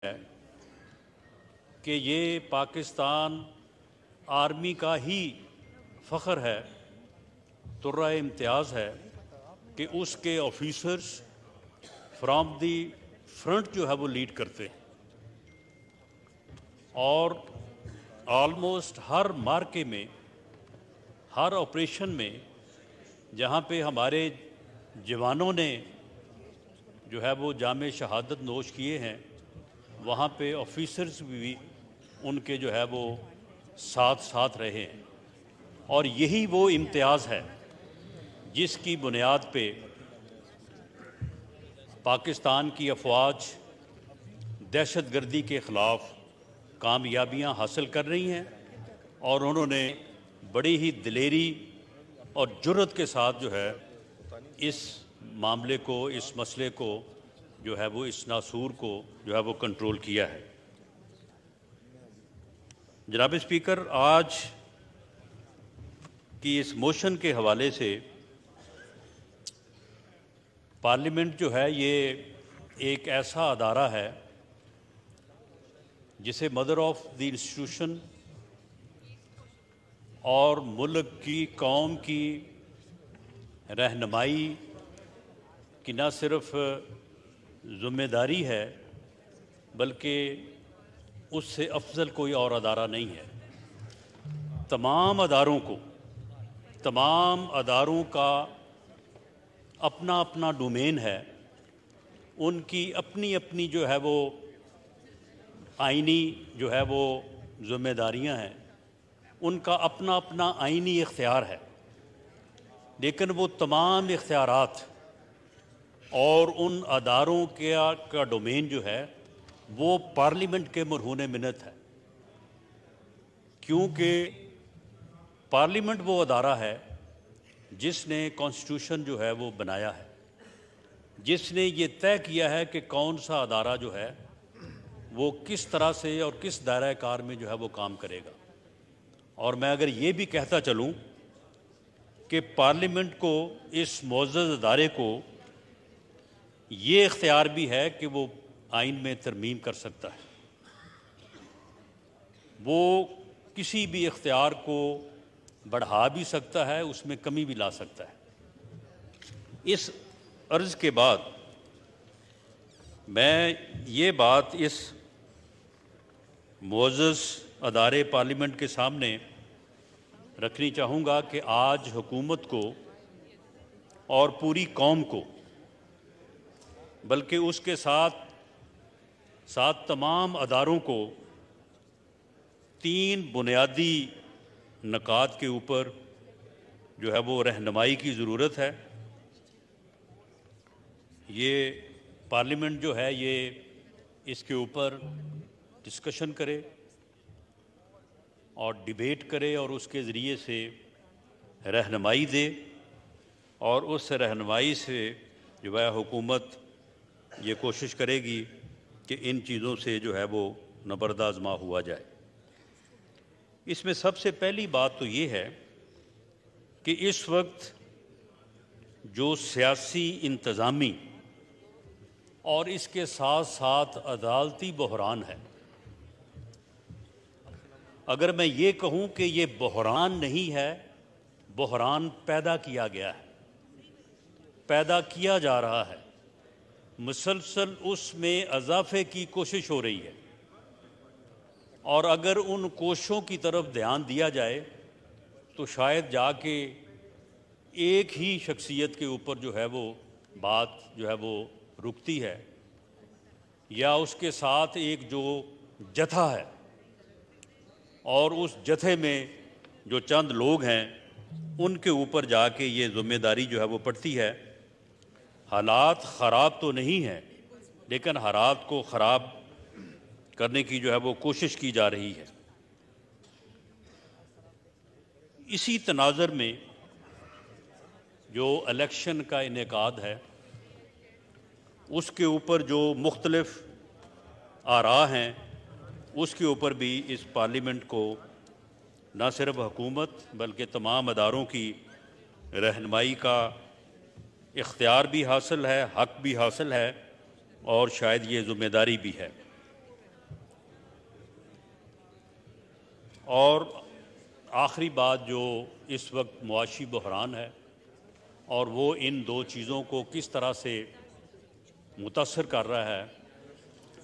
है कि ये पाकिस्तान आर्मी का ही फ़ख्र है, तुर्रा इम्तियाज़ है कि उसके ऑफिसर्स फ्रॉम दी फ्रंट जो है वो लीड करते हैं और ऑलमोस्ट हर मार्के में, हर ऑपरेशन में जहाँ पे हमारे जवानों ने जो है वो जामे शहादत नोश किए हैं, वहाँ पे ऑफिसर्स भी उनके जो है वो साथ साथ रहे हैं। और यही वो इम्तियाज़ है जिसकी बुनियाद पे पाकिस्तान की अफवाज दहशतगर्दी के ख़िलाफ़ कामयाबियां हासिल कर रही हैं और उन्होंने बड़ी ही दिलेरी और जुर्रत के साथ जो है इस मामले को, इस मसले को जो है वो, इस नासूर को जो है वो कंट्रोल किया है। जनाब स्पीकर, आज की इस मोशन के हवाले से पार्लियामेंट जो है ये एक ऐसा अदारा है जिसे मदर ऑफ द इंस्टीट्यूशन और मुल्क की, कौम की रहनुमाई की न सिर्फ ज़िम्मेदारी है बल्कि उससे अफजल कोई और अदारा नहीं है। तमाम अदारों का अपना अपना डोमेन है, उनकी अपनी अपनी जो है वो आइनी जो है वो ज़िम्मेदारियां हैं, उनका अपना अपना आइनी इख्तियार है, लेकिन वो तमाम इख्तियारात और उन अदारों का डोमेन जो है वो पार्लियामेंट के मरहून मिन्नत है, क्योंकि पार्लियामेंट वो अदारा है जिसने कॉन्स्टिट्यूशन जो है वो बनाया है, जिसने ये तय किया है कि कौन सा अदारा जो है वो किस तरह से और किस दायरा कार में जो है वो काम करेगा। और मैं अगर ये भी कहता चलूँ कि पार्लियामेंट को, इस मुअज़्ज़ज़ अदारे को ये इख्तियार भी है कि वो आइन में तरमीम कर सकता है, वो किसी भी इख्तियार को बढ़ा भी सकता है, उसमें कमी भी ला सकता है। इस अर्ज़ के बाद मैं ये बात इस मुअज़्ज़ज़ अदारे पार्लियामेंट के सामने रखनी चाहूँगा कि आज हुकूमत को और पूरी कौम को, बल्कि उसके साथ साथ तमाम अदारों को 3 बुनियादी नकात के ऊपर जो है वो रहनुमाई की ज़रूरत है। ये पार्लियामेंट जो है ये इसके ऊपर डिस्कशन करे और डिबेट करे और उसके ज़रिए से रहनुमाई दे, और उस रहनुमाई से जो है हुकूमत ये कोशिश करेगी कि इन चीज़ों से जो है वो नबरदाज़मा हुआ जाए। इसमें सबसे पहली बात तो ये है कि इस वक्त जो सियासी, इंतज़ामी और इसके साथ साथ अदालती बहरान है, अगर मैं ये कहूँ कि ये बहरान नहीं है, बहरान पैदा किया गया है, पैदा किया जा रहा है, मुसलसल उसमें इजाफे की कोशिश हो रही है, और अगर उन कोशिशों की तरफ ध्यान दिया जाए तो शायद जाके एक ही शख्सियत के ऊपर जो है वो बात जो है वो रुकती है, या उसके साथ एक जो जथा है और उस जथे में जो चंद लोग हैं उनके ऊपर जाके ये ज़िम्मेदारी जो है वो पड़ती है। हालात ख़राब तो नहीं हैं, लेकिन हालात को ख़राब करने की जो है वो कोशिश की जा रही है। इसी तनाज़र में जो इलेक्शन का इनेकाद है उसके ऊपर जो मुख्तलिफ आरा हैं, उसके ऊपर भी इस पार्लियामेंट को न सिर्फ हुकूमत बल्कि तमाम अदारों की रहनुमाई का इख्तियार भी हासिल है, हक़ भी हासिल है, और शायद ये ज़िम्मेदारी भी है। और आखिरी बात जो इस वक्त मुआशी बहरान है और वो इन दो चीज़ों को किस तरह से मुतासर कर रहा है,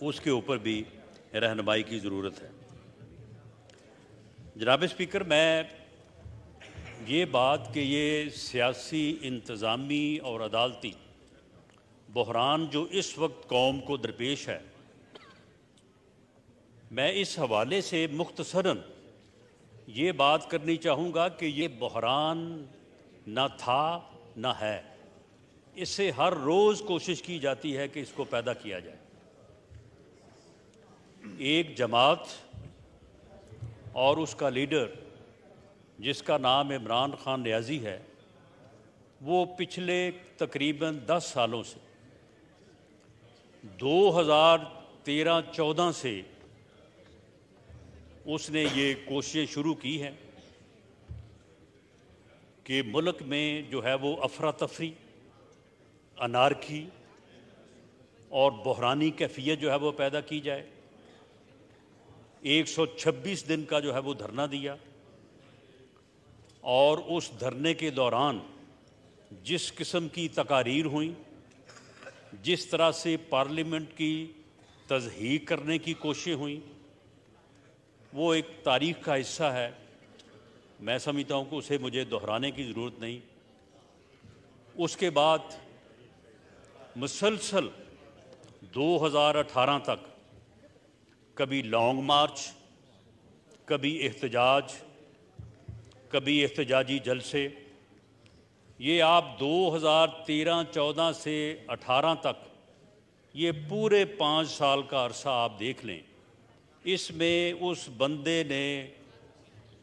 उसके ऊपर भी रहनुमाई की ज़रूरत है। जनाब स्पीकर, मैं ये बात कि ये सियासी, इंतज़ामी और अदालती बहरान जो इस वक्त कौम को दरपेश है, मैं इस हवाले से मुख्तसरन ये बात करनी चाहूँगा कि ये बहरान न था न है। इससे हर रोज़ कोशिश की जाती है कि इसको पैदा किया जाए। एक जमात और उसका लीडर जिसका नाम इमरान खान नियाज़ी है, वो पिछले तकरीबन 10 सालों से 2013-14 से उसने ये कोशिशें शुरू की हैं कि मुल्क में जो है वो अफरा तफरी, अनारकी और बहरानी कैफियत जो है वो पैदा की जाए। 126 दिन का जो है वो धरना दिया और उस धरने के दौरान जिस किस्म की तकारीर हुई, जिस तरह से पार्लियामेंट की तज़हीक करने की कोशिशें हुई, वो एक तारीख़ का हिस्सा है। मैं समझता हूँ कि उसे मुझे दोहराने की ज़रूरत नहीं। उसके बाद मुसलसल 2018 तक कभी लॉन्ग मार्च, कभी एहतजाज, कभी एहतजाजी जलसे। ये आप 2013-14 से 18 तक ये पूरे 5 साल का अरसा आप देख लें। इसमें उस बंदे ने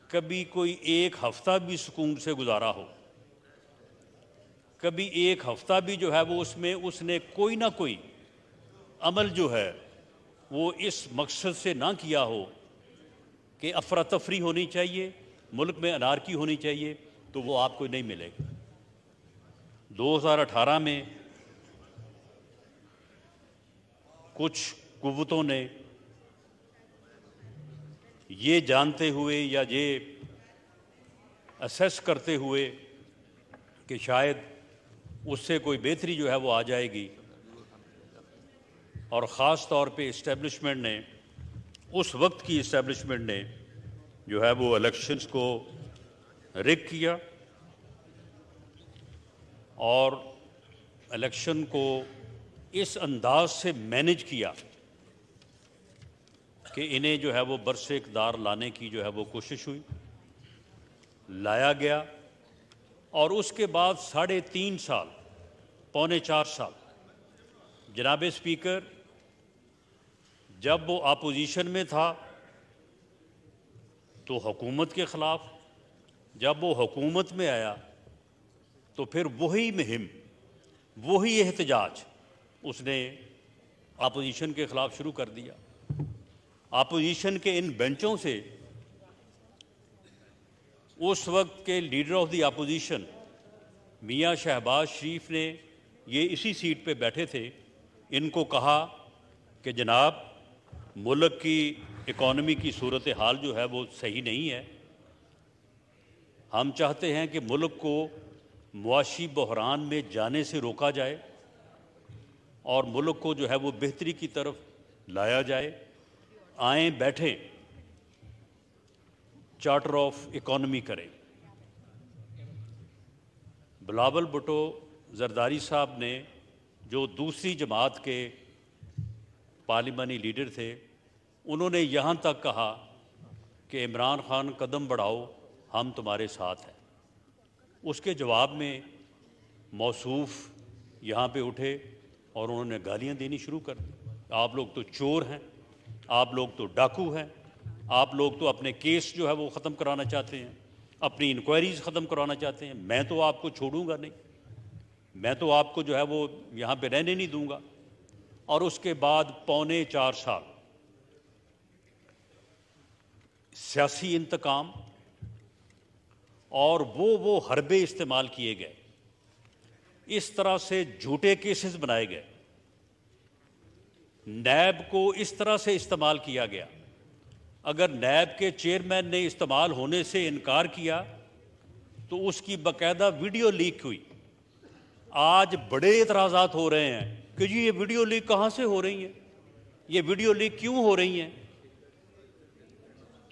कभी कोई एक हफ़्ता भी सुकून से गुजारा हो, कभी एक हफ़्ता भी जो है वो उसमें उसने कोई ना कोई अमल जो है वो इस मकसद से ना किया हो कि अफरा तफरी होनी चाहिए, मुल्क में अनारकी होनी चाहिए, तो वो आपको नहीं मिलेगा। 2018 में कुछ कुव्वतों ने ये जानते हुए या ये असेस करते हुए कि शायद उससे कोई बेहतरी जो है वो आ जाएगी, और ख़ास तौर पे इस्टेब्लिशमेंट ने, उस वक्त की इस्टेब्लिशमेंट ने जो है वो इलेक्शंस को रिग किया और इलेक्शन को इस अंदाज से मैनेज किया कि इन्हें जो है वो बरसे इक़्तिदार लाने की जो है वो कोशिश हुई, लाया गया। और उसके बाद 3.5 साल, पौने 4 साल, जनाब स्पीकर, जब वो अपोजिशन में था तो हुकूमत के ख़िलाफ़, जब वो हुकूमत में आया तो फिर वही मुहिम, वही एहतजाज उसने अपोजिशन के ख़िलाफ़ शुरू कर दिया। अपोजिशन के इन बेंचों से उस वक्त के लीडर ऑफ द अपोजिशन मियां शहबाज शरीफ ने, ये इसी सीट पे बैठे थे, इनको कहा कि जनाब मुल्क की इकॉनमी की सूरत हाल जो है वो सही नहीं है, हम चाहते हैं कि मुल्क को मुआशी बहरान में जाने से रोका जाए और मुल्क को जो है वो बेहतरी की तरफ लाया जाए। आए बैठें, चार्टर ऑफ इकॉनमी करें। बिलावल भुट्टो जरदारी साहब ने, जो दूसरी जमात के पार्लिमानी लीडर थे, उन्होंने यहाँ तक कहा कि इमरान खान कदम बढ़ाओ, हम तुम्हारे साथ हैं। उसके जवाब में मौसूफ यहाँ पे उठे और उन्होंने गालियाँ देनी शुरू कर दी। आप लोग तो चोर हैं, आप लोग तो डाकू हैं, आप लोग तो अपने केस जो है वो ख़त्म कराना चाहते हैं, अपनी इंक्वायरीज़ ख़त्म कराना चाहते हैं। मैं तो आपको छोड़ूंगा नहीं, मैं तो आपको जो है वो यहाँ पे रहने नहीं दूंगा। और उसके बाद पौने 4 साल सियासी इंतकाम और वो हरबे इस्तेमाल किए गए, इस तरह से झूठे केसेस बनाए गए, नैब को इस तरह से इस्तेमाल किया गया अगर नैब के चेयरमैन ने इस्तेमाल होने से इनकार किया तो उसकी बाकायदा वीडियो लीक हुई। आज बड़े एतराज़ात हो रहे हैं कि जी ये वीडियो लीक कहाँ से हो रही हैं, ये वीडियो लीक क्यों हो रही हैं।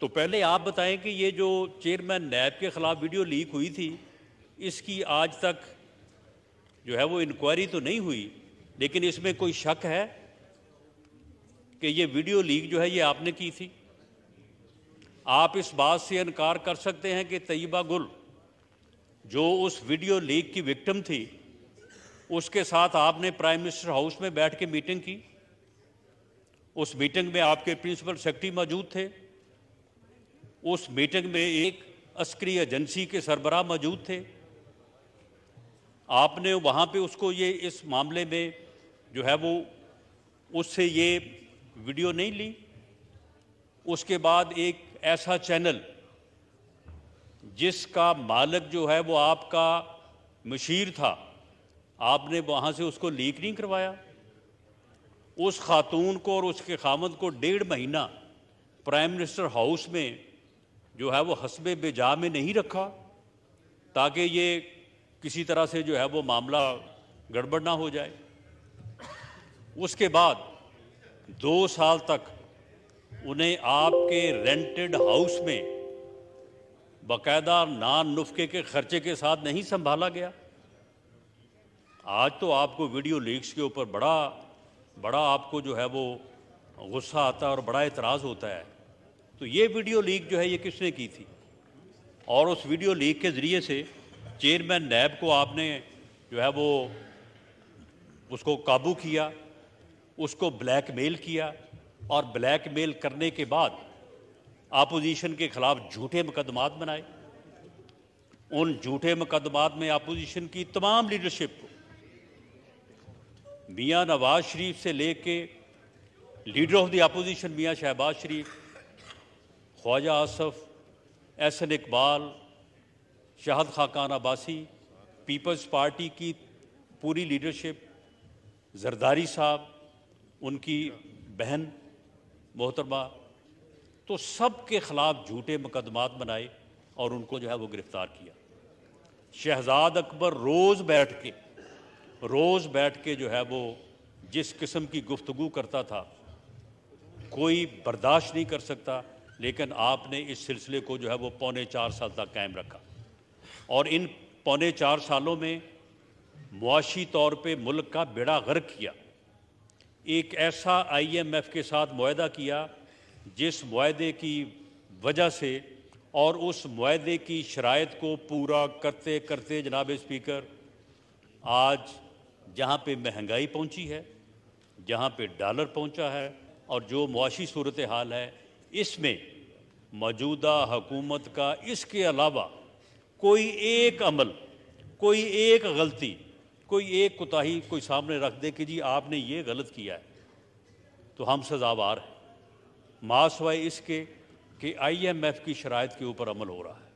तो पहले आप बताएं कि ये जो चेयरमैन नैब के ख़िलाफ़ वीडियो लीक हुई थी, इसकी आज तक जो है वो इंक्वायरी तो नहीं हुई, लेकिन इसमें कोई शक है कि ये वीडियो लीक जो है ये आपने की थी। आप इस बात से इनकार कर सकते हैं कि तैयबा गुल जो उस वीडियो लीक की विक्टिम थी, उसके साथ आपने प्राइम मिनिस्टर हाउस में बैठ के मीटिंग की। उस मीटिंग में आपके प्रिंसिपल सेक्रेटरी मौजूद थे। उस मीटिंग में एक अस्करी एजेंसी के सरबराह मौजूद थे। आपने वहाँ पे उसको ये इस मामले में जो है वो उससे ये वीडियो नहीं ली। उसके बाद एक ऐसा चैनल जिसका मालिक जो है वो आपका मशीर था, आपने वहाँ से उसको लीक नहीं करवाया। उस खातून को और उसके खामद को 1.5 महीना प्राइम मिनिस्टर हाउस में जो है वो हस्बे बेजा में नहीं रखा ताकि ये किसी तरह से जो है वो मामला गड़बड़ ना हो जाए। उसके बाद 2 साल तक उन्हें आपके रेंटेड हाउस में बाकायदा नान नुस्खे के खर्चे के साथ नहीं संभाला गया। आज तो आपको वीडियो लीक्स के ऊपर बड़ा आपको जो है वो गुस्सा आता है और बड़ा एतराज़ होता है। तो ये वीडियो लीक जो है ये किसने की थी, और उस वीडियो लीक के ज़रिए से चेयरमैन नैब को आपने जो है वो उसको काबू किया, उसको ब्लैकमेल किया, और ब्लैकमेल करने के बाद अपोजिशन के ख़िलाफ़ झूठे मुकदमात बनाए। उन झूठे मुकदमात में अपोजिशन की तमाम लीडरशिप को, मियाँ नवाज शरीफ से लेके लीडर ऑफ द अपोजिशन मियाँ शहबाज शरीफ, ख्वाजा आसफ, एहसन इकबाल, शाहद खाकान अब्बासी, पीपल्स पार्टी की पूरी लीडरशिप, जरदारी साहब, उनकी बहन मोहतरमा, तो सब के ख़िलाफ़ झूठे मुकदमात बनाए और उनको जो है वो गिरफ़्तार किया। शहजाद अकबर रोज़ बैठ के जो है वो जिस किस्म की गुफ्तगू करता था कोई बर्दाश्त नहीं कर सकता, लेकिन आपने इस सिलसिले को जो है वो 3.25 साल तक कायम रखा। और इन 3.25 सालों में मुआशी तौर पे मुल्क का बेड़ा गर्क किया। एक ऐसा IMF के साथ मुआहदा किया जिस मुआहदे की वजह से और उस मुआहदे की शराइत को पूरा करते करते जनाब स्पीकर, आज जहाँ पे महंगाई पहुँची है, जहाँ पे डॉलर पहुँचा है और जो मुआशी सूरत हाल है, इसमें मौजूदा हुकूमत का इसके अलावा कोई एक अमल, कोई एक गलती, कोई एक कोताही कोई सामने रख दे कि जी आपने ये गलत किया है, तो हम सज़ावार हैं, मासवाए इसके कि IMF की शराइत के ऊपर अमल हो रहा है,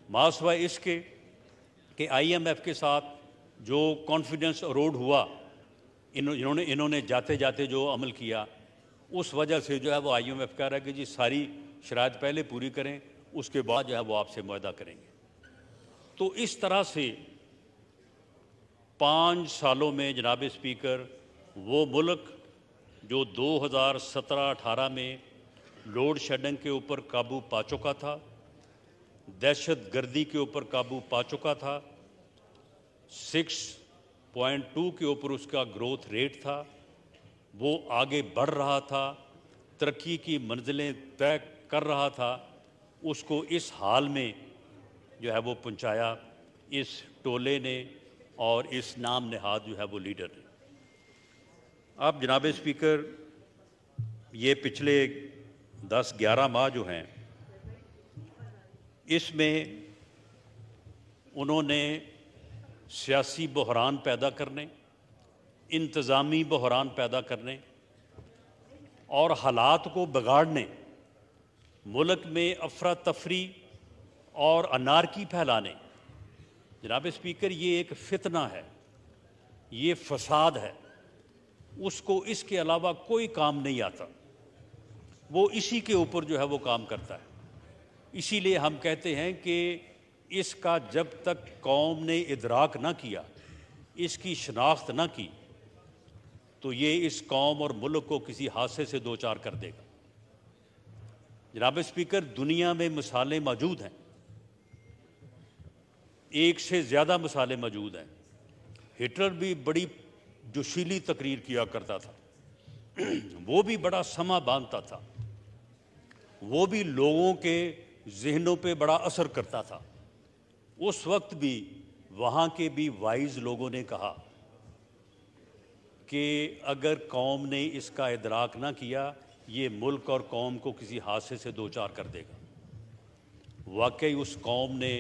मासवाए इसके कि IMF के साथ जो कॉन्फिडेंस एरोड हुआ, इन्होंने जाते जाते जो अमल किया, उस वजह से जो है वो IMF कह रहा है कि जी सारी शराइत पहले पूरी करें, उसके बाद जो है वो आपसे मुआहदा करेंगे। तो इस तरह से 5 सालों में जनाब स्पीकर वो मुल्क जो 2017-18 में लोड शेडिंग के ऊपर काबू पा चुका था, दहशत गर्दी के ऊपर काबू पा चुका था, 6.2 के ऊपर उसका ग्रोथ रेट था, वो आगे बढ़ रहा था, तरक्की की मंजिलें तय कर रहा था, उसको इस हाल में जो है वो पहुंचाया इस टोले ने और इस नाम नहाद जो है वो लीडर ने। अब जनाब स्पीकर, ये पिछले 10-11 माह जो हैं, इसमें उन्होंने सियासी बहरान पैदा करने, इंतज़ामी बहरान पैदा करने और हालात को बिगाड़ने, मुल्क में अफरा तफरी और अनारकी फैलाने। जनाब स्पीकर, ये एक फितना है, ये फसाद है, उसको इसके अलावा कोई काम नहीं आता। वो इसी के ऊपर जो है वो काम करता है। इसीलिए हम कहते हैं कि इसका जब तक कौम ने इदराक ना किया, इसकी शनाख्त ना की, तो ये इस कौम और मुल्क को किसी हादसे से दो चार कर देगा। जनाब स्पीकर, दुनिया में मिसालें मौजूद हैं, एक से ज़्यादा मिसालें मौजूद हैं। हिटलर भी बड़ी जोशीली तकरीर किया करता था, वो भी बड़ा समा बांधता था, वो भी लोगों के जहनों पे बड़ा असर करता था। उस वक्त भी वहाँ के भी वाइज लोगों ने कहा कि अगर कौम ने इसका इदराक ना किया, ये मुल्क और कौम को किसी हादसे से दो चार कर देगा। वाकई उस कौम ने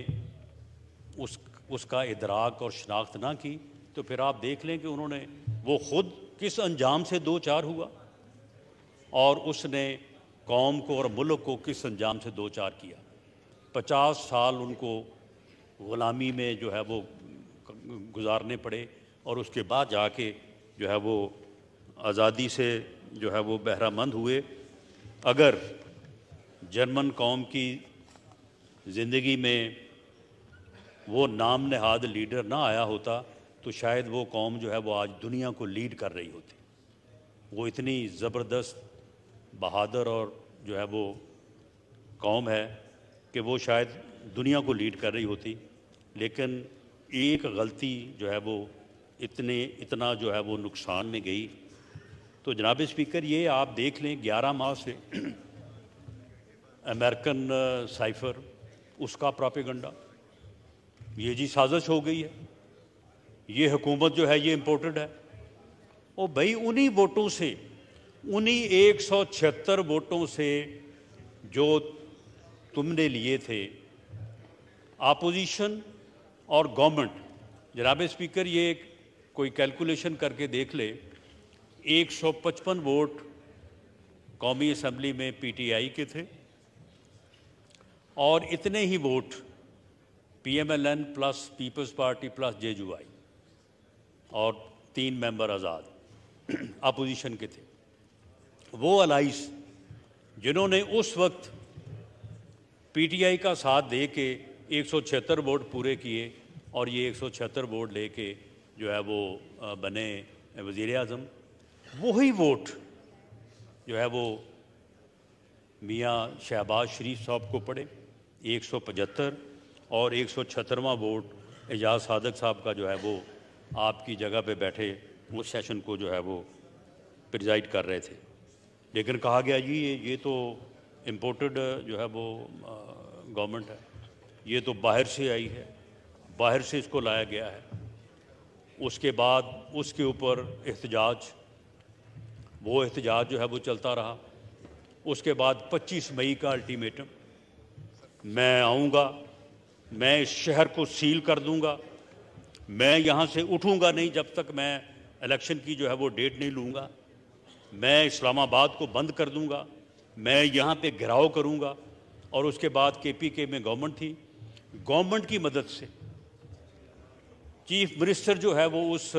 उसका इदराक और शनाख्त ना की, तो फिर आप देख लें कि उन्होंने वो ख़ुद किस अंजाम से दो चार हुआ और उसने कौम को और मुल्क को किस अंजाम से दो चार किया। 50 साल उनको ग़ुलामी में जो है वो गुजारने पड़े और उसके बाद जाके जो है वो आज़ादी से जो है वो बहरामंद हुए। अगर जर्मन कौम की ज़िंदगी में वो नाम नहाद लीडर ना आया होता तो शायद वो कौम जो है वो आज दुनिया को लीड कर रही होती। वो इतनी ज़बरदस्त, बहादुर और जो है वो कौम है कि वो शायद दुनिया को लीड कर रही होती। लेकिन एक गलती जो है वो इतना जो है वो नुकसान में गई। तो जनाब स्पीकर, ये आप देख लें 11 माह से अमेरिकन साइफ़र, उसका प्रोपेगेंडा, ये जी साजिश हो गई है, ये हुकूमत जो है ये इम्पोर्टेड है। ओ भाई, उन्हीं वोटों से, उन्हीं 176 वोटों से जो तुमने लिए थे, अपोजिशन और गवर्नमेंट। जनाब स्पीकर, ये कोई कैलकुलेशन करके देख ले, 155 वोट कौमी असम्बली में पीटीआई के थे और इतने ही vote PMLN plus Peoples Party plus JUI और 3 मेंबर आज़ाद अपोजिशन के थे। वो अलाइस जिन्होंने उस वक्त पीटीआई का साथ दे के 176 वोट पूरे किए और ये 176 वोट लेके जो है वो बने वज़ीर आज़म, वही वोट जो है वो मियाँ शहबाज शरीफ साहब को पड़े 175 और 176वां वोट एजाज सादक साहब का जो है वो आपकी जगह पे बैठे उस सेशन को जो है वो प्रिजाइड कर रहे थे। लेकिन कहा गया जी ये तो इम्पोर्टेड जो है वो गवर्नमेंट है, ये तो बाहर से आई है, बाहर से इसको लाया गया है। उसके बाद उसके ऊपर एहतजाज, वो एहतजाज जो है वो चलता रहा। उसके बाद 25 मई का अल्टीमेटम, मैं आऊँगा, मैं इस शहर को सील कर दूँगा, मैं यहाँ से उठूँगा नहीं जब तक मैं इलेक्शन की जो है वो डेट नहीं लूँगा, मैं इस्लामाबाद को बंद कर दूँगा, मैं यहाँ पे घेराव करूँगा। और उसके बाद केपीके में गवर्नमेंट थी, गवर्नमेंट की मदद से चीफ मिनिस्टर जो है वो उस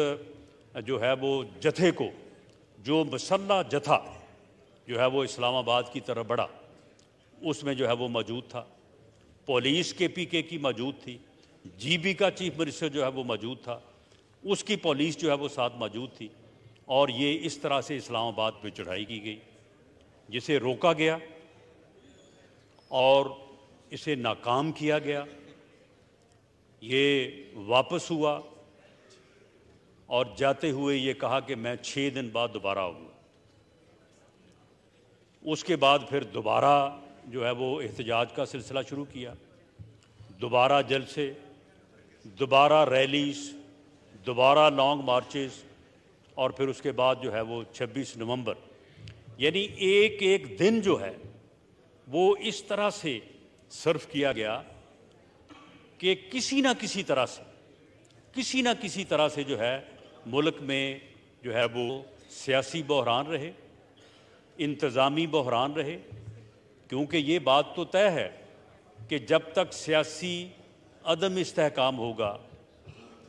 जो है वो जथे को, जो मसल्ला जथा जो है वो इस्लामाबाद की तरफ बढ़ा, उसमें जो है वो मौजूद था। पुलिस केपीके की मौजूद थी, जीबी का चीफ मिनिस्टर जो है वो मौजूद था, उसकी पुलिस जो है वो साथ मौजूद थी। और ये इस तरह से इस्लामाबाद पे चढ़ाई की गई, जिसे रोका गया और इसे नाकाम किया गया। ये वापस हुआ और जाते हुए ये कहा कि मैं 6 दिन बाद दोबारा आऊँगा। उसके बाद फिर दोबारा जो है वो एहतजाज का सिलसिला शुरू किया, दोबारा जलसे, दोबारा रैलीज, दोबारा लॉन्ग मार्चेस और फिर उसके बाद जो है वो 26 नवंबर, यानी एक एक दिन जो है वो इस तरह से सर्व किया गया कि किसी ना किसी तरह से जो है मुल्क में जो है वो सियासी बहरान रहे, इंतज़ामी बहरान रहे। क्योंकि ये बात तो तय है कि जब तक सियासी अदम इस्तेहकाम होगा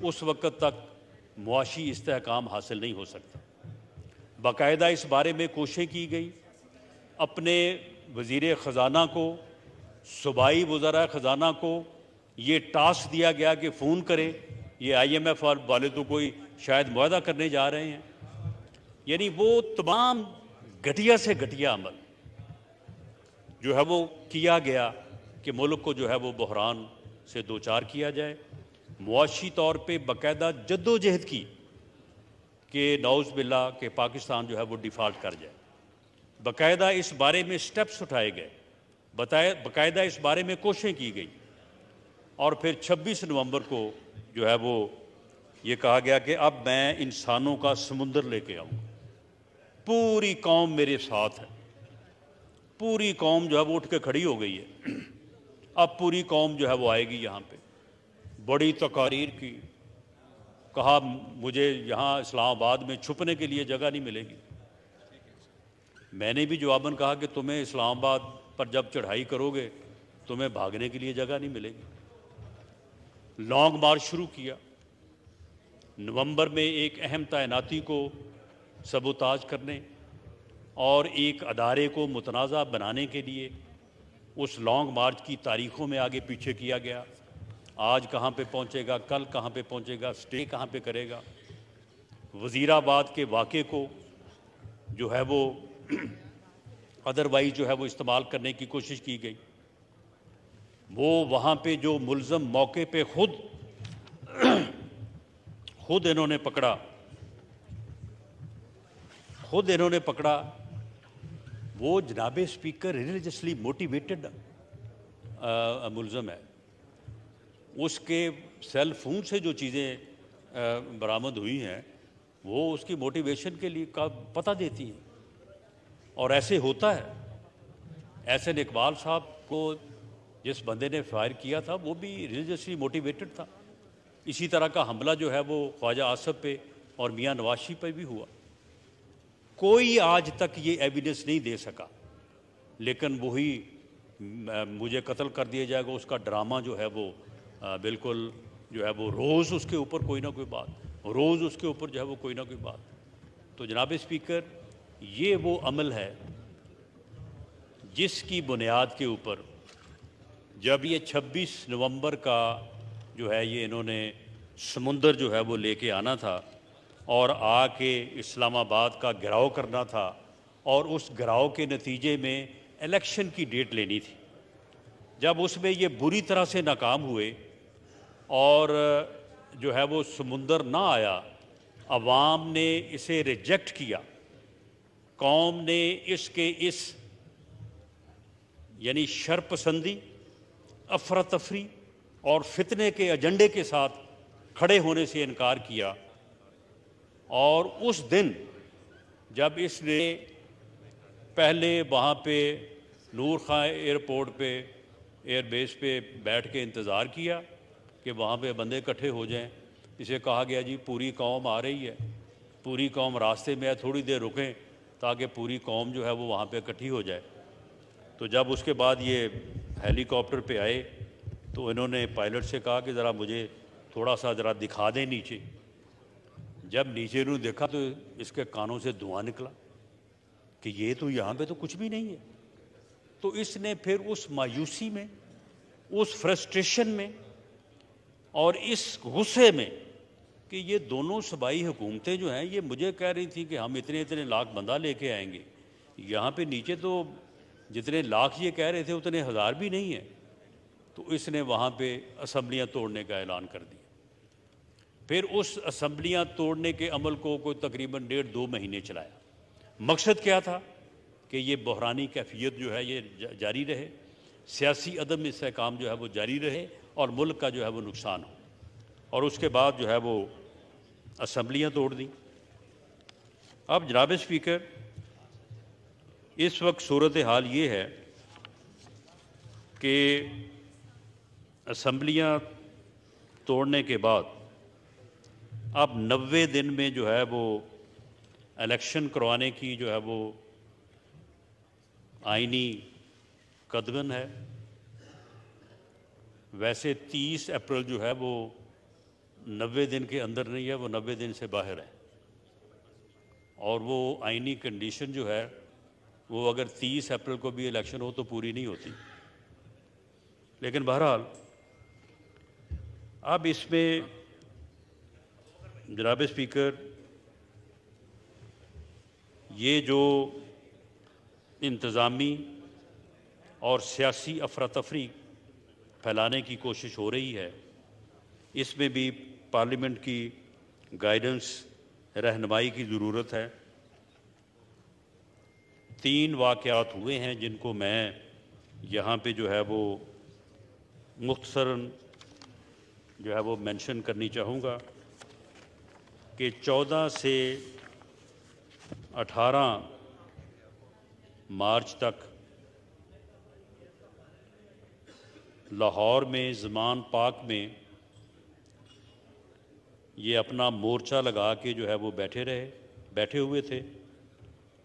उस वक़्त तक मुआशी इस्तेहकाम हासिल नहीं हो सकता। बाकायदा इस बारे में कोशिशें की गई अपने वज़ीर ख़जाना को, सूबाई वज़राए ख़जाना को ये टास्क दिया गया कि फ़ोन करें, ये IMF वाले तो कोई शायद मुआहदा करने जा रहे हैं। यानी वो तमाम घटिया से घटिया अमल जो है वो किया गया कि मुल्क को जो है वो बहरान से दो चार किया जाए। मुआशी तौर पे बाकायदा जद्दोजहद की कि नौज़ बिल्ला के पाकिस्तान जो है वो डिफ़ॉल्ट कर जाए। बाकायदा इस बारे में स्टेप्स उठाए गए, बाकायदा इस बारे में कोशिशें की गई और फिर 26 नवंबर को जो है वो ये कहा गया कि अब मैं इंसानों का समुंदर लेके आऊँ, पूरी कौम मेरे साथ है। पूरी कौम जो है वो उठ के खड़ी हो गई है। अब पूरी कौम जो है वो आएगी यहाँ पे। बड़ी तकारीर की, कहा मुझे यहाँ इस्लामाबाद में छुपने के लिए जगह नहीं मिलेगी। मैंने भी जवाबन कहा कि तुम्हें इस्लामाबाद पर जब चढ़ाई करोगे तुम्हें भागने के लिए जगह नहीं मिलेगी। लॉन्ग मार्च शुरू किया। नवंबर में एक अहम तैनाती को सबूताज करने और एक अदारे को मुतनाज़ा बनाने के लिए उस लॉन्ग मार्च की तारीख़ों में आगे पीछे किया गया। आज कहाँ पे पहुँचेगा, कल कहाँ पे पहुँचेगा, स्टे कहाँ पे करेगा। वज़ीराबाद के वाक़े को जो है वो अदरवाइज़ जो है वो इस्तेमाल करने की कोशिश की गई। वो वहाँ पे जो मुल्ज़म मौके पे खुद इन्होंने पकड़ा वो जनाब स्पीकर रिलीजियसली मोटिवेटेड मुल्ज़म है। उसके सेल फोन से जो चीज़ें बरामद हुई हैं वो उसकी मोटिवेशन के लिए का पता देती हैं। और ऐसे होता है। एहसन इकबाल साहब को जिस बंदे ने फायर किया था वो भी रिलीजियसली मोटिवेटेड था। इसी तरह का हमला जो है वो ख्वाजा आसफ पे और मियाँ नवाज शरीफ पे भी हुआ। कोई आज तक ये एविडेंस नहीं दे सका, लेकिन वही मुझे कत्ल कर दिया जाएगा उसका ड्रामा जो है वो बिल्कुल जो है वो रोज़ उसके ऊपर कोई ना कोई बात, रोज़ उसके ऊपर जो है वो कोई ना कोई बात। तो जनाब स्पीकर, ये वो अमल है जिसकी बुनियाद के ऊपर जब ये 26 नवंबर का जो है ये इन्होंने समुंदर जो है वो लेके आना था और आके इस्लामाबाद का घेराव करना था और उस घेराव के नतीजे में इलेक्शन की डेट लेनी थी। जब उसमें ये बुरी तरह से नाकाम हुए और जो है वो समुंदर ना आया, अवाम ने इसे रिजेक्ट किया, कौम ने इसके इस यानी शरपसंदी, अफरा तफरी और फितने के एजेंडे के साथ खड़े होने से इनकार किया। और उस दिन जब इसने पहले वहाँ पे नूर खां एयरपोर्ट पे एयरबेस पे बैठ के इंतज़ार किया कि वहाँ पे बंदे इकट्ठे हो जाएं, इसे कहा गया जी पूरी कौम आ रही है, पूरी कौम रास्ते में है, थोड़ी देर रुकें ताकि पूरी कौम जो है वो वहाँ पे इकट्ठी हो जाए। तो जब उसके बाद ये हेलीकॉप्टर पे आए तो इन्होंने पायलट से कहा कि ज़रा मुझे थोड़ा सा ज़रा दिखा दें नीचे। जब नीचे इन्होंने देखा तो इसके कानों से धुआं निकला कि ये तो यहाँ पे तो कुछ भी नहीं है। तो इसने फिर उस मायूसी में, उस फ्रस्ट्रेशन में और इस गुस्से में कि ये दोनों सूबाई हुकूमतें जो हैं ये मुझे कह रही थी कि हम इतने इतने लाख बंदा लेके आएंगे, यहाँ पे नीचे तो जितने लाख ये कह रहे थे उतने हज़ार भी नहीं है। तो इसने वहाँ पे असम्बलियाँ तोड़ने का ऐलान कर दिया। फिर उस असम्बलियाँ तोड़ने के अमल को कोई तकरीबन 1.5-2 महीने चलाया। मकसद क्या था कि ये बहरानी कैफियत जो है ये जारी रहे, सियासी अदम इस्तेहकाम जो है वो जारी रहे और मुल्क का जो है वो नुकसान हो। और उसके बाद जो है वो असम्बलियाँ तोड़ दी। अब जनाब स्पीकर, इस वक्त सूरत हाल ये है कि असम्बलियाँ तोड़ने के बाद अब 90 दिन में जो है वो इलेक्शन करवाने की जो है वो आईनी कदगन है। वैसे 30 अप्रैल जो है वो 90 दिन के अंदर नहीं है, वो 90 दिन से बाहर है। और वो आईनी कंडीशन जो है वो अगर 30 अप्रैल को भी इलेक्शन हो तो पूरी नहीं होती। लेकिन बहरहाल अब इसमें जनाब स्पीकर, ये जो इंतज़ामी और सियासी अफरा तफरी फैलाने की कोशिश हो रही है, इसमें भी पार्लियामेंट की गाइडेंस, रहनुमाई की ज़रूरत है। 3 वाक़यात हुए हैं जिनको मैं यहाँ पे जो है वो मुख्तसरन जो है वो मेंशन करनी चाहूँगा कि 14 से 18 मार्च तक लाहौर में ज़मान पार्क में ये अपना मोर्चा लगा के जो है वो बैठे हुए थे,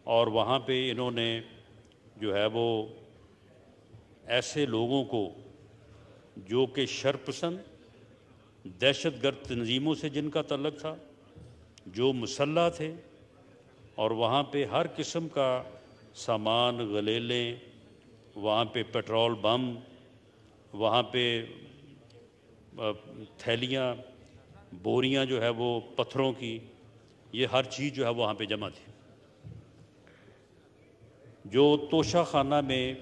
और वहाँ पे इन्होंने जो है वो ऐसे लोगों को जो कि शरपसंद दहशतगर्द तंजीमों से जिनका तल्लुक़ था, जो मुसल्लह थे, और वहाँ पे हर किस्म का सामान, गलेले, वहाँ पे पेट्रोल बम, वहाँ पे थैलियाँ, बोरियाँ जो है वो पत्थरों की, ये हर चीज़ जो है वहाँ पे जमा थी। जो तोशा खाना में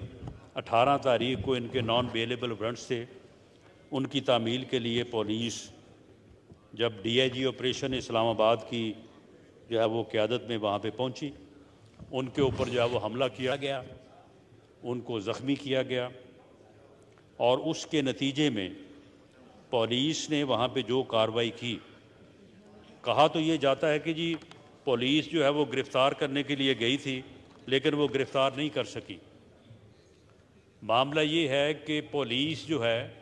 18 तारीख को इनके नॉन बेलेबल वारंट्स थे, उनकी तामील के लिए पुलिस जब DIG ऑपरेशन इस्लामाबाद की जो है वो क़यादत में वहाँ पे पहुँची, उनके ऊपर जो है वो हमला किया गया, उनको ज़ख्मी किया गया, और उसके नतीजे में पुलिस ने वहाँ पे जो कार्रवाई की, कहा तो ये जाता है कि जी पुलिस जो है वो गिरफ़्तार करने के लिए गई थी, लेकिन वो गिरफ़्तार नहीं कर सकी। मामला ये है कि पुलिस जो है,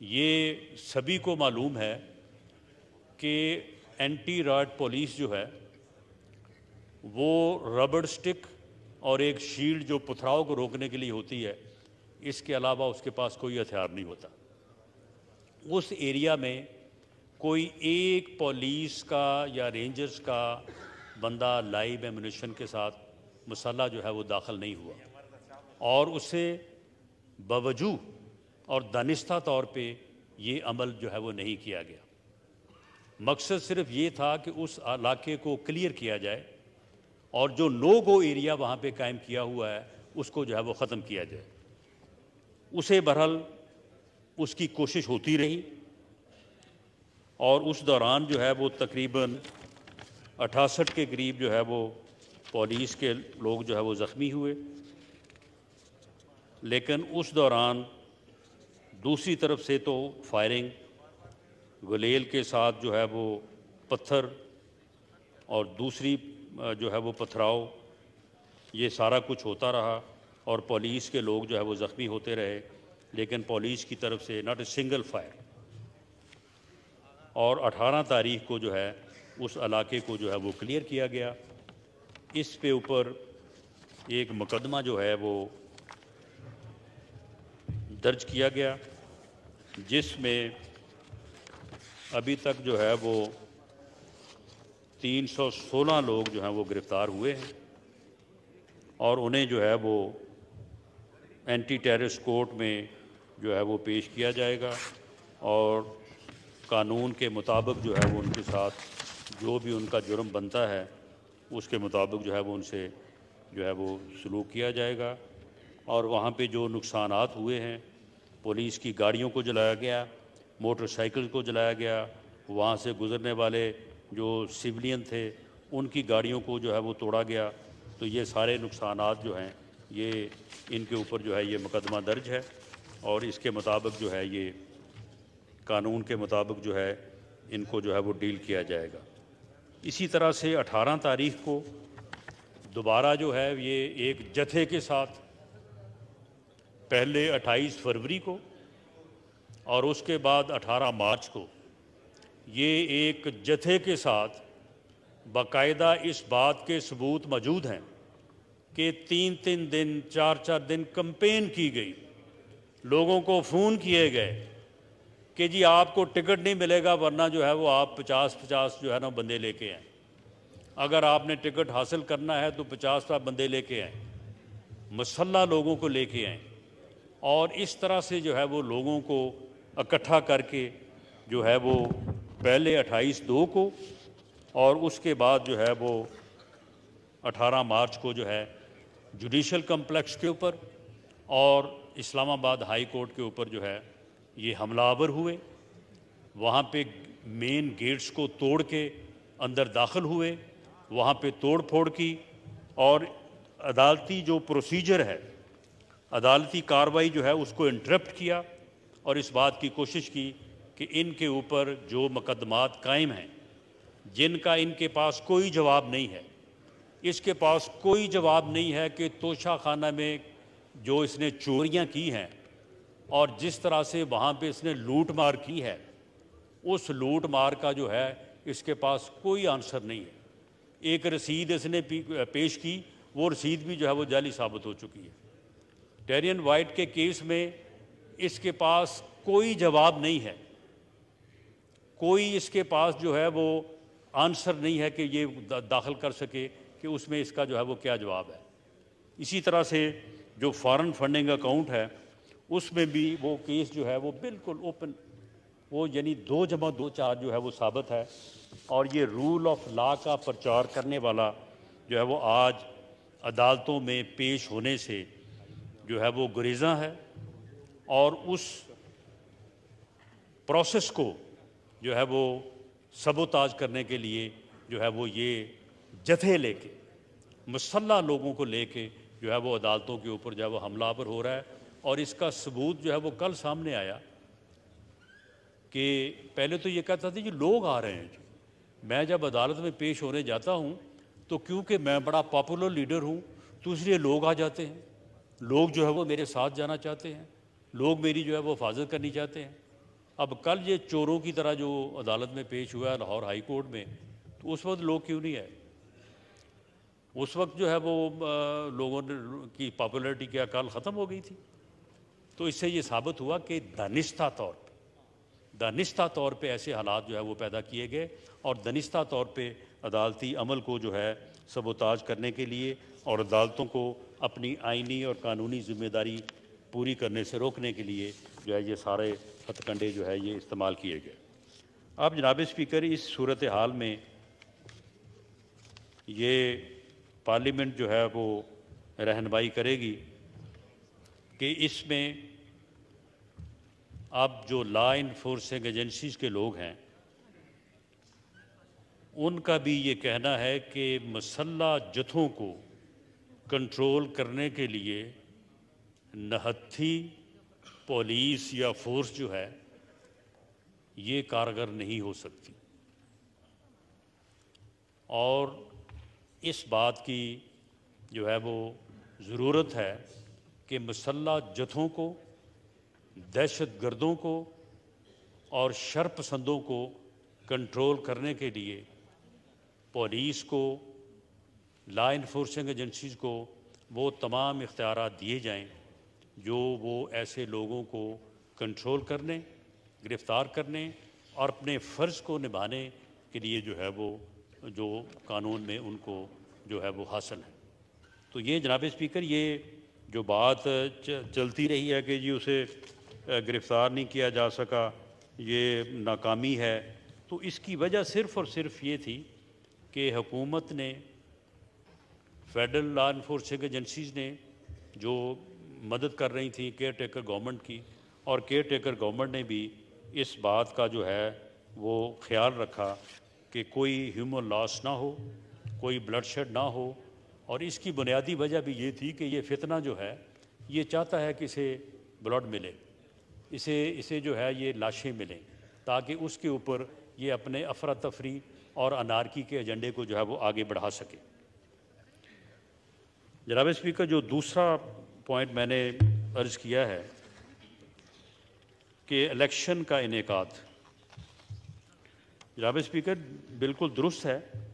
ये सभी को मालूम है कि एंटी राड पुलिस जो है वो रबड़ स्टिक और एक शील्ड जो पथराव को रोकने के लिए होती है, इसके अलावा उसके पास कोई हथियार नहीं होता। उस एरिया में कोई एक पुलिस का या रेंजर्स का बंदा लाइव एम्यूनिशन के साथ मुसल्ला जो है वो दाखिल नहीं हुआ, और उससे बावजूद और दानिस्ता तौर पे ये अमल जो है वो नहीं किया गया। मकसद सिर्फ ये था कि उस इलाके को क्लियर किया जाए, और जो नो गो एरिया वहाँ पे कायम किया हुआ है उसको जो है वो ख़त्म किया जाए। उसे बहरहाल उसकी कोशिश होती रही, और उस दौरान जो है वो तकरीबन 68 के करीब जो है वो पुलिस के लोग जो है वो ज़ख्मी हुए। लेकिन उस दौरान दूसरी तरफ से तो फायरिंग, गुलेल के साथ जो है वो पत्थर, और दूसरी जो है वो पथराव, ये सारा कुछ होता रहा, और पुलिस के लोग जो है वो ज़ख्मी होते रहे, लेकिन पुलिस की तरफ से नॉट ए सिंगल फायर। और 18 तारीख को जो है उस इलाके को जो है वो क्लियर किया गया। इस पे ऊपर एक मुकदमा जो है वो दर्ज किया गया, जिसमें अभी तक जो है वो 316 लोग जो हैं वो गिरफ़्तार हुए हैं, और उन्हें जो है वो एंटी टेररिस्ट कोर्ट में जो है वो पेश किया जाएगा, और कानून के मुताबिक जो है वो उनके साथ जो भी उनका जुर्म बनता है उसके मुताबिक जो है वो उनसे जो है वो सलूक किया जाएगा। और वहाँ पे जो नुकसानात हुए हैं, पुलिस की गाड़ियों को जलाया गया, मोटरसाइकिल को जलाया गया, वहाँ से गुज़रने वाले जो सिविलियन थे उनकी गाड़ियों को जो है वो तोड़ा गया, तो ये सारे नुकसानात जो हैं ये इनके ऊपर जो है ये मुकदमा दर्ज है, और इसके मुताबिक जो है ये कानून के मुताबिक जो है इनको जो है वो डील किया जाएगा। इसी तरह से 18 तारीख को दोबारा जो है ये एक जत्थे के साथ, पहले 28 फरवरी को और उसके बाद 18 मार्च को, ये एक जत्थे के साथ बाकायदा इस बात के सबूत मौजूद हैं कि 3-3 दिन, 4-4 दिन कंपेन की गई, लोगों को फ़ोन किए गए कि जी आपको टिकट नहीं मिलेगा, वरना जो है वो आप 50-50 जो है ना बंदे लेके आए। अगर आपने टिकट हासिल करना है तो 50 बंदे लेके आएँ, मसल्ला लोगों को लेके आएँ, और इस तरह से जो है वो लोगों को इकट्ठा करके जो है वो पहले 28/2 को और उसके बाद जो है वो 18 मार्च को जो है जुडिशल कम्प्लेक्स के ऊपर और इस्लामाबाद हाई कोर्ट के ऊपर जो है ये हमलावर हुए। वहाँ पे मेन गेट्स को तोड़ के अंदर दाखिल हुए, वहाँ पे तोड़ फोड़ की और अदालती जो प्रोसीजर है, अदालती कार्रवाई जो है उसको इंटरप्ट किया और इस बात की कोशिश की कि इनके ऊपर जो मुकदमात कायम हैं, जिनका इनके पास कोई जवाब नहीं है, इसके पास कोई जवाब नहीं है कि तोशा खाना में जो इसने चोरियां की हैं और जिस तरह से वहाँ पे इसने लूट मार की है, उस लूट मार का जो है इसके पास कोई आंसर नहीं है। एक रसीद इसने पेश की, वो रसीद भी जो है वो जाली साबित हो चुकी है। टेरियन वाइट के केस में इसके पास कोई जवाब नहीं है, कोई इसके पास जो है वो आंसर नहीं है कि ये दाखिल कर सके कि उसमें इसका जो है वो क्या जवाब है। इसी तरह से जो फॉरेन फंडिंग अकाउंट है उसमें भी वो केस जो है वो बिल्कुल ओपन, वो यानी 2+2=4 जो है वो साबित है। और ये रूल ऑफ लॉ का प्रचार करने वाला जो है वो आज अदालतों में पेश होने से जो है वो गुरेज़ा है और उस प्रोसेस को जो है वो सबोताज करने के लिए जो है वो ये जत्थे लेके, मुसल्ला लोगों को लेके जो है वो अदालतों के ऊपर जो है वो हमलावर हो रहा है। और इसका सबूत जो है वो कल सामने आया कि पहले तो ये कहता था जी लोग आ रहे हैं जी। मैं जब अदालत में पेश होने जाता हूँ तो क्योंकि मैं बड़ा पॉपुलर लीडर हूँ तो इसलिए लोग आ जाते हैं, लोग जो है वो मेरे साथ जाना चाहते हैं, लोग मेरी जो है वो हिफाजत करनी चाहते हैं। अब कल ये चोरों की तरह जो अदालत में पेश हुआ है लाहौर हाई कोर्ट में, तो उस वक्त लोग क्यों नहीं आए? उस वक्त जो है वो लोगों ने की पॉपुलैरिटी की अकाल ख़त्म हो गई थी। तो इससे ये साबित हुआ कि दानिस्ता तौर पे ऐसे हालात जो है वो पैदा किए गए और दानिस्ता तौर पे अदालती अमल को जो है सबोताज करने के लिए और अदालतों को अपनी आइनी और कानूनी जिम्मेदारी पूरी करने से रोकने के लिए जो है ये सारे हथकंडे जो है ये इस्तेमाल किए गए। अब जनाब स्पीकर, इस सूरत हाल में ये पार्लियामेंट जो है वो रहनुमाई करेगी कि इसमें अब जो लॉ इन्फोर्सिंग एजेंसीज़ के लोग हैं उनका भी ये कहना है कि मसल्ला जत्थों को कंट्रोल करने के लिए नहत्थी पुलिस या फोर्स जो है ये कारगर नहीं हो सकती। और इस बात की जो है वो ज़रूरत है कि मसल्ला जत्थों को, दहशतगर्दों को और शरपसंदों को कंट्रोल करने के लिए पुलिस को, लॉ इन्फोर्सिंग एजेंसीज़ को वो तमाम इख्तियारात दिए जाएं जो वो ऐसे लोगों को कंट्रोल करने, गिरफ़्तार करने और अपने फ़र्ज़ को निभाने के लिए जो है वो जो कानून में उनको जो है वो हासिल है। तो ये जनाब स्पीकर, ये जो बात चलती रही है कि जी उसे गिरफ़्तार नहीं किया जा सका, ये नाकामी है, तो इसकी वजह सिर्फ़ और सिर्फ ये थी कि हुकूमत ने, फेडरल लॉ इन्फोर्सिंग एजेंसीज़ ने जो मदद कर रही थी केयर टेकर गवर्नमेंट की, और केयर टेकर गवर्नमेंट ने भी इस बात का जो है वो ख्याल रखा कि कोई ह्यूमन लॉस ना हो, कोई ब्लडशेड ना हो। और इसकी बुनियादी वजह भी ये थी कि ये फितना जो है ये चाहता है कि इसे ब्लड मिले, इसे जो है ये लाशें मिलें, ताकि उसके ऊपर ये अपने अफरा तफरी और अनारकी के एजेंडे को जो है वो आगे बढ़ा सके। जनाब स्पीकर, जो दूसरा पॉइंट मैंने अर्ज़ किया है कि इलेक्शन का इनेकाद, जनाब स्पीकर बिल्कुल दुरुस्त है,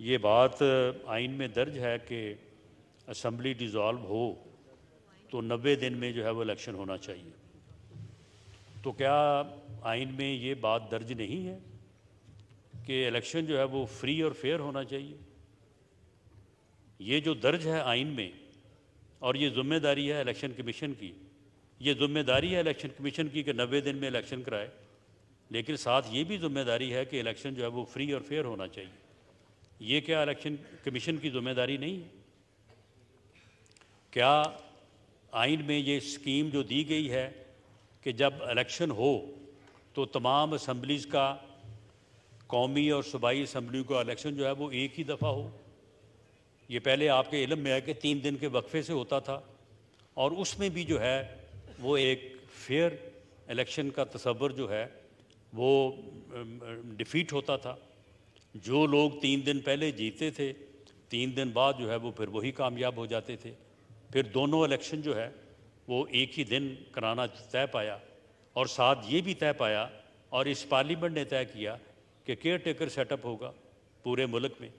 ये बात आइन में दर्ज है कि असम्बली डिज़ोल्व हो तो 90 दिन में जो है वो इलेक्शन होना चाहिए। तो क्या आइन में ये बात दर्ज नहीं है कि इलेक्शन जो है वो फ्री और फेयर होना चाहिए। ये जो दर्ज है आइन में, और ये ज़िम्मेदारी है इलेक्शन कमीशन की, ये ज़िम्मेदारी है इलेक्शन कमीशन की कि 90 दिन में इलेक्शन कराए, लेकिन साथ ये भी ज़िम्मेदारी है कि इलेक्शन जो है वो फ्री और फेयर होना चाहिए। ये क्या इलेक्शन कमीशन की ज़िम्मेदारी नहीं है? क्या आइन में ये स्कीम जो दी गई है कि जब इलेक्शन हो तो तमाम असम्बलीज़ का, कौमी और सूबाई असम्बली का इलेक्शन जो है वो एक ही दफ़ा हो? ये पहले आपके इल्म में है कि 3 दिन के वक्फे से होता था, और उसमें भी जो है वो एक फेयर इलेक्शन का तसव्वुर जो है वो डिफीट होता था। जो लोग 3 दिन पहले जीते थे, 3 दिन बाद जो है वो फिर वही कामयाब हो जाते थे। फिर दोनों इलेक्शन जो है वो एक ही दिन कराना तय पाया, और साथ ये भी तय पाया और इस पार्लियामेंट ने तय किया कि केयर टेकर सेटअप होगा पूरे मुल्क में।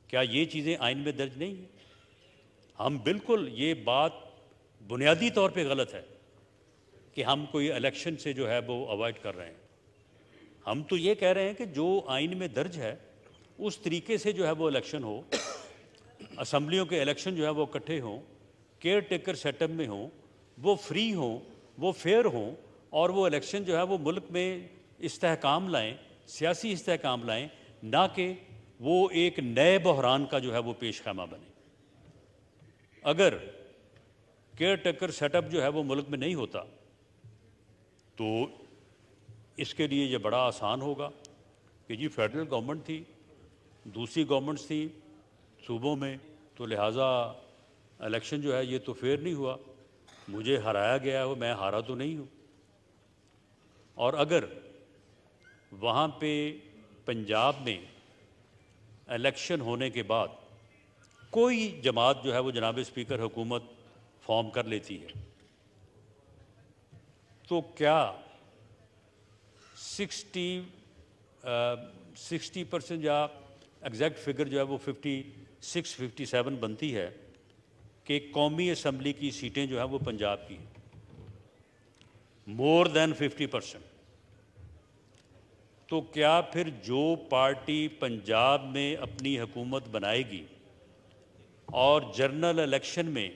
क्या ये चीज़ें आइन में दर्ज नहीं हैं? हम बिल्कुल, ये बात बुनियादी तौर पे गलत है कि हम कोई इलेक्शन से जो है वो अवॉइड कर रहे हैं। हम तो ये कह रहे हैं कि जो आइन में दर्ज है उस तरीके से जो है वो इलेक्शन हो, असम्बलियों के इलेक्शन जो है वो इकट्ठे हों, केयर टेकर सेटअप में हों, वो फ्री हों, वो फेयर हों, और वो इलेक्शन जो है वो मुल्क में इस्तेहकाम लाएँ, सियासी इस्तेहकाम लाएँ, ना कि वो एक नए बहरान का जो है वो पेश खैमा बने। अगर केयर टेकर सेटअप जो है वो मुल्क में नहीं होता तो इसके लिए ये बड़ा आसान होगा कि जी फेडरल गवर्नमेंट थी, दूसरी गवर्नमेंट्स थी सूबों में, तो लिहाजा इलेक्शन जो है ये तो फेयर नहीं हुआ, मुझे हराया गया है, मैं हारा तो नहीं हूँ। और अगर वहाँ पे पंजाब में इलेक्शन होने के बाद कोई जमात जो है वो जनाब स्पीकर हुकूमत फॉर्म कर लेती है, तो क्या 60% या एग्जैक्ट फिगर जो है वो 56-57 बनती है कि कौमी असम्बली की सीटें जो हैं वो पंजाब की, मोर देन 50%। तो क्या फिर जो पार्टी पंजाब में अपनी हुकूमत बनाएगी और जनरल इलेक्शन में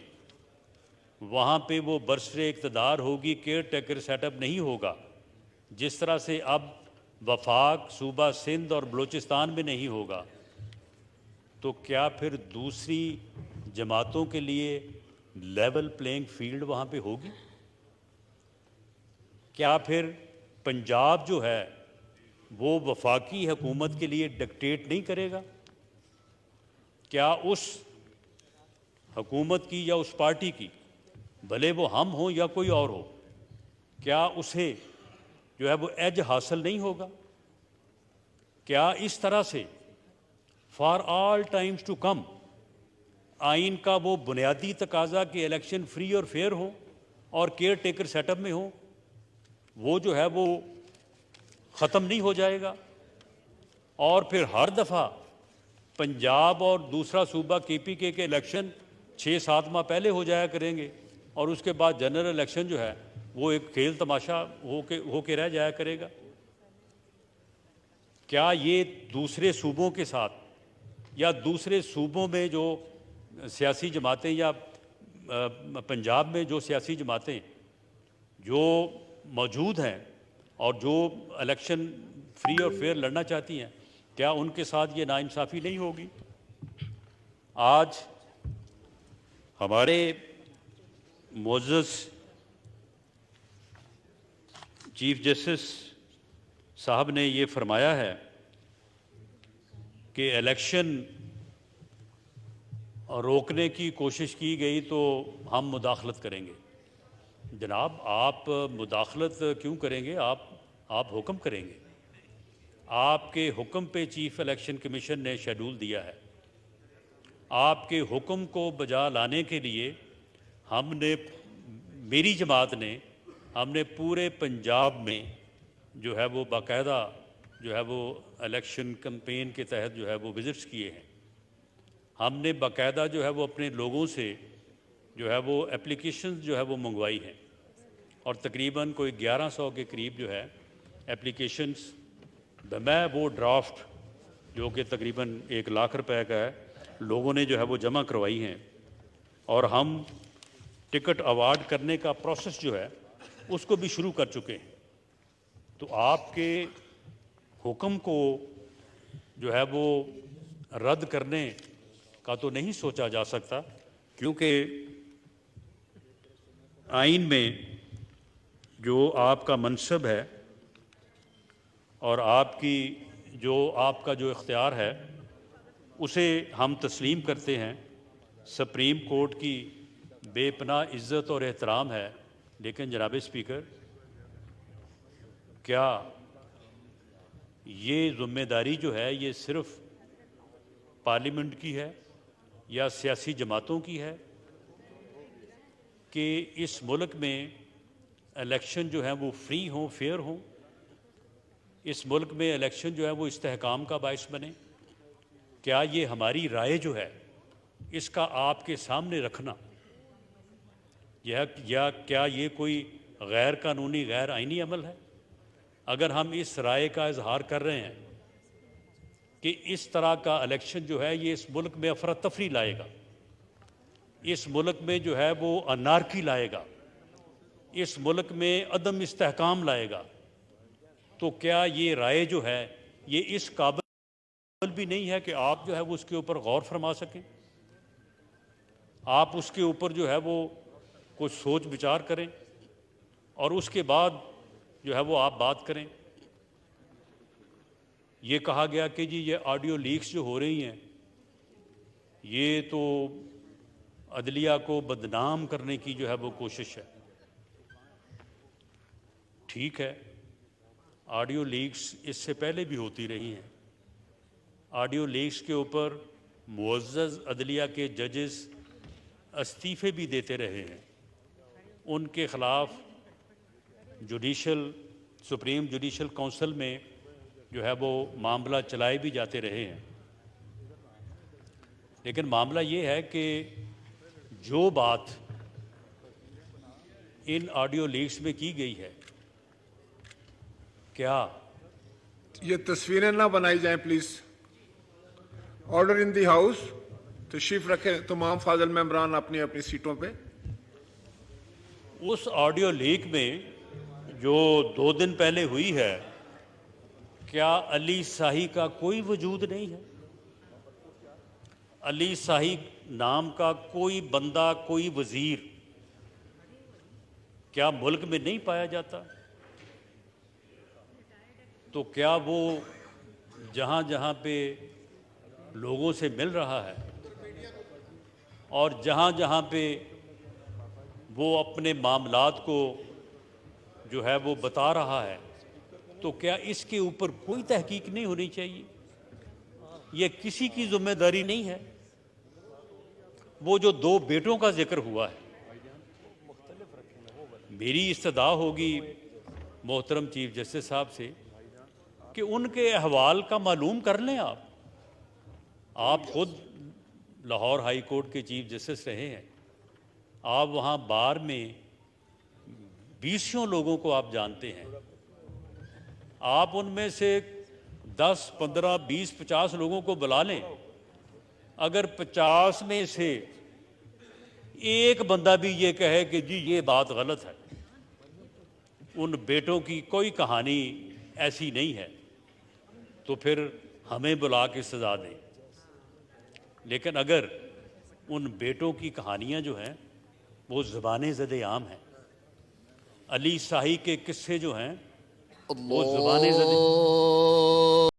वहाँ पे वो बरसरे इक़्तिदार होगी, केयर टेकर सेटअप नहीं होगा, जिस तरह से अब वफाक, सूबा सिंध और बलूचिस्तान में नहीं होगा, तो क्या फिर दूसरी जमातों के लिए लेवल प्लेइंग फील्ड वहाँ पे होगी? क्या फिर पंजाब जो है वो वफाकी हुकूमत के लिए डिक्टेट नहीं करेगा? क्या उस हुकूमत की या उस पार्टी की, भले वो हम हों या कोई और हो, क्या उसे जो है वो एज हासिल नहीं होगा? क्या इस तरह से for all times to come आइन का वो बुनियादी तकाजा कि इलेक्शन फ्री और फेयर हो और केयर टेकर सेटअप में हो, वो जो है वो ख़त्म नहीं हो जाएगा? और फिर हर दफ़ा पंजाब और दूसरा सूबा KPK के इलेक्शन 6-7 माह पहले हो जाया करेंगे, और उसके बाद जनरल इलेक्शन जो है वो एक खेल तमाशा होके रह जाया करेगा। क्या ये दूसरे सूबों के साथ या दूसरे सूबों में जो सियासी जमातें या पंजाब में जो सियासी जमातें जो मौजूद हैं और जो इलेक्शन फ्री और फेयर लड़ना चाहती हैं, क्या उनके साथ ये नाइंसाफ़ी नहीं होगी? आज हमारे मोअज़्ज़ज़ चीफ जस्टिस साहब ने ये फरमाया है कि इलेक्शन रोकने की कोशिश की गई तो हम मुदाखलत करेंगे। जनाब, आप मुदाखलत क्यों करेंगे? आप हुक्म करेंगे। आपके हुक्म पे चीफ इलेक्शन कमीशन ने शेड्यूल दिया है। आपके हुक्म को बजा लाने के लिए मेरी जमात ने हमने पूरे पंजाब में जो है वो बाकायदा जो है वो इलेक्शन कैंपेन के तहत जो है वो विज़िट्स किए हैं। हमने बाकायदा जो है वो अपने लोगों से जो है वो एप्लीकेशंस जो है वो मंगवाई हैं, और तकरीबन कोई 1100 के करीब जो है एप्लीकेशंस मैं वो ड्राफ्ट जो कि तकरीबन 1 लाख रुपए का है, लोगों ने जो है वो जमा करवाई हैं और हम टिकट अवार्ड करने का प्रोसेस जो है उसको भी शुरू कर चुके हैं। तो आपके हुक्म को जो है वो रद्द करने का तो नहीं सोचा जा सकता, क्योंकि आइन में जो आपका मनसब है और आपका जो इख्तियार है उसे हम तस्लीम करते हैं। सुप्रीम कोर्ट की बेपनाह इज़्ज़त और एहतराम है, लेकिन जनाब स्पीकर, क्या ये ज़िम्मेदारी जो है ये सिर्फ़ पार्लियामेंट की है या सियासी जमातों की है कि इस मुल्क में इलेक्शन जो है वो फ्री हों, फेयर हों, इस मुल्क में इलेक्शन जो है वो इस्तेहकाम का बाइस बने? क्या ये हमारी राय जो है इसका आपके सामने रखना या क्या ये कोई गैर कानूनी, गैर आइनी अमल है? अगर हम इस राय का इजहार कर रहे हैं कि इस तरह का इलेक्शन जो है ये इस मुल्क में अफरा तफरी लाएगा, इस मुल्क में जो है वो अनारकी लाएगा, इस मुल्क में अदम इस्तेहकाम लाएगा, तो क्या ये राय जो है ये इस काबिल भी नहीं है कि आप जो है वो उसके ऊपर गौर फरमा सकें, आप उसके ऊपर जो है वो कुछ सोच विचार करें और उसके बाद जो है वो आप बात करें? ये कहा गया कि जी ये ऑडियो लीक्स जो हो रही हैं ये तो अदलिया को बदनाम करने की जो है वो कोशिश है। ठीक है, ऑडियो लीक्स इससे पहले भी होती रही हैं। ऑडियो लीक्स के ऊपर मुअज़्ज़ज़ अदलिया के जजेस इस्तीफ़े भी देते रहे हैं, उनके ख़िलाफ़ सुप्रीम जुडिशल काउंसिल में जो है वो मामला चलाए भी जाते रहे हैं। लेकिन मामला ये है कि जो बात इन ऑडियो लीक्स में की गई है, क्या ये तस्वीरें ना बनाई जाएं please. Order in the house. तशरीफ रखें तमाम फाजिल मेंबरान अपनी अपनी सीटों पे। उस ऑडियो लीक में जो 2 दिन पहले हुई है, क्या अली शाही का कोई वजूद नहीं है? अली शाही नाम का कोई बंदा, कोई वजीर क्या मुल्क में नहीं पाया जाता? तो क्या वो जहाँ जहाँ पे लोगों से मिल रहा है और जहाँ जहाँ पे वो अपने मामलात को जो है वो बता रहा है, तो क्या इसके ऊपर कोई तहकीक नहीं होनी चाहिए? ये किसी की जिम्मेदारी नहीं है। वो जो 2 बेटों का जिक्र हुआ है, मेरी इस्तदा होगी मोहतरम चीफ जस्टिस साहब से कि उनके अहवाल का मालूम कर लें। आप खुद लाहौर हाई कोर्ट के चीफ जस्टिस रहे हैं, आप वहाँ बार में 20 लोगों को आप जानते हैं। आप उनमें से 10, 15, 20, 50 लोगों को बुला लें। अगर 50 में से एक बंदा भी ये कहे कि जी ये बात गलत है, उन बेटों की कोई कहानी ऐसी नहीं है, तो फिर हमें बुला के सजा दें। लेकिन अगर उन बेटों की कहानियां जो हैं वो ज़बान ज़द आम हैं, अली शाही के किस्से जो हैं वो ज़बान ज़द